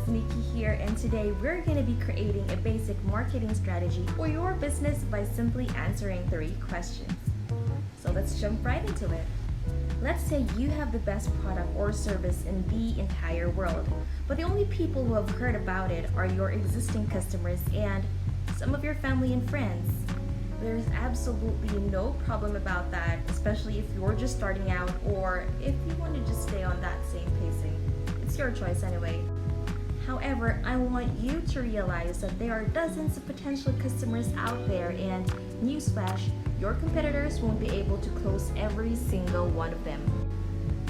it's Nikki here, and today we're going to be creating a basic marketing strategy for your business by simply answering 3 questions. So let's jump right into it. Let's say you have the best product or service in the entire world, but the only people who have heard about it are your existing customers and some of your family and friends. There's absolutely no problem about that, especially if you're just starting out or if you want to just stay on that same pacing. It's your choice anyway. However, I want you to realize that there are dozens of potential customers out there, and newsflash, your competitors won't be able to close every single one of them.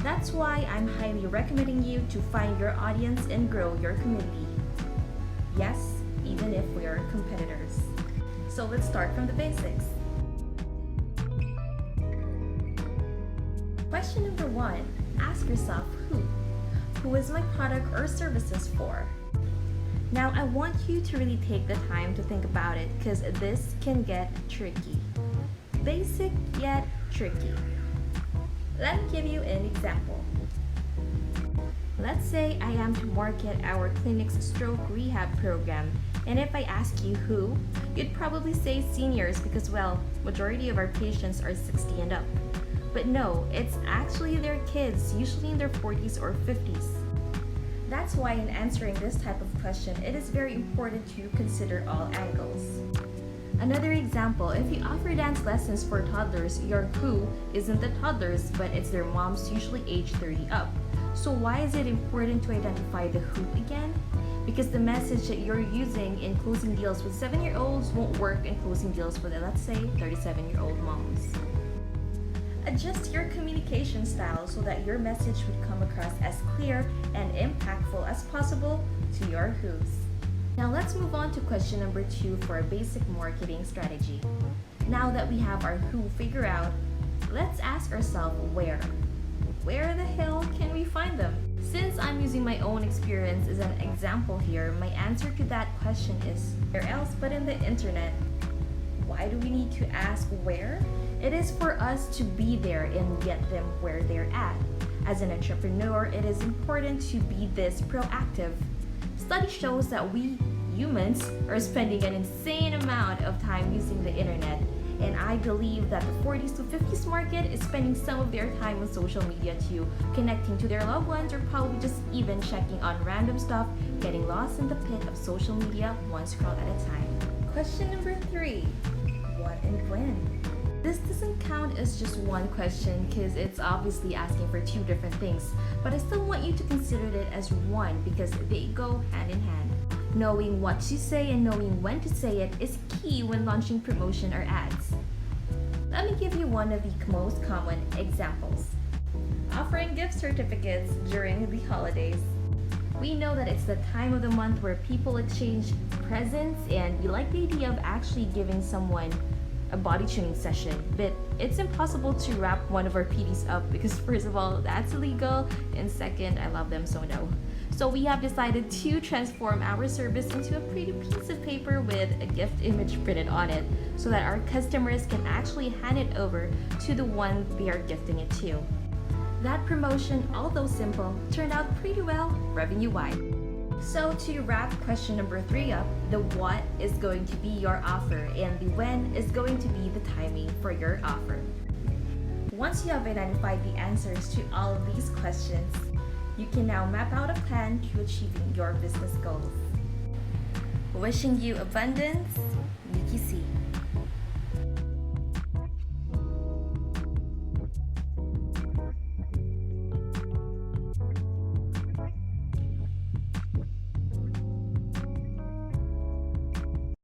That's why I'm highly recommending you to find your audience and grow your community. Yes, even if we are competitors. So let's start from the basics. Question number 1, ask yourself who? Who is my product or services for? Now I want you to really take the time to think about it because this can get tricky. Basic yet tricky. Let me give you an example. Let's say I am to market our clinic's stroke rehab program, and if I ask you who, you'd probably say seniors because, well, majority of our patients are 60 and up. But no, it's actually their kids, usually in their 40s or 50s. That's why in answering this type of question, it is very important to consider all angles. Another example, if you offer dance lessons for toddlers, your who isn't the toddlers, but it's their moms, usually age 30 up. So why is it important to identify the who again? Because the message that you're using in closing deals with 7-year-olds won't work in closing deals with, let's say, 37-year-old moms. Adjust your communication style so that your message would come across as clear and impactful as possible to your who's. Now let's move on to question number 2 for a basic marketing strategy. Now that we have our who figured out, let's ask ourselves where. Where the hell can we find them? Since I'm using my own experience as an example here, my answer to that question is where else but in the internet. Why do we need to ask where? It is for us to be there and get them where they're at. As an entrepreneur, it is important to be this proactive. Study shows that we humans are spending an insane amount of time using the internet, and I believe that the 40s to 50s market is spending some of their time on social media too, connecting to their loved ones or probably just even checking on random stuff, getting lost in the pit of social media one scroll at a time. Question number 3, what and when? This doesn't count as just one question because it's obviously asking for 2 different things, but I still want you to consider it as one because they go hand in hand. Knowing what to say and knowing when to say it is key when launching promotion or ads. Let me give you one of the most common examples. Offering gift certificates during the holidays. We know that it's the time of the month where people exchange presents, and we like the idea of actually giving someone a body tuning session, but it's impossible to wrap one of our PDs up because first of all, that's illegal, and second, I love them, so no. So we have decided to transform our service into a pretty piece of paper with a gift image printed on it so that our customers can actually hand it over to the one they are gifting it to. That promotion, although simple, turned out pretty well revenue-wise. So to wrap question number 3 up, the what is going to be your offer and the when is going to be the timing for your offer. Once you have identified the answers to all of these questions, you can now map out a plan to achieving your business goals. Wishing you abundance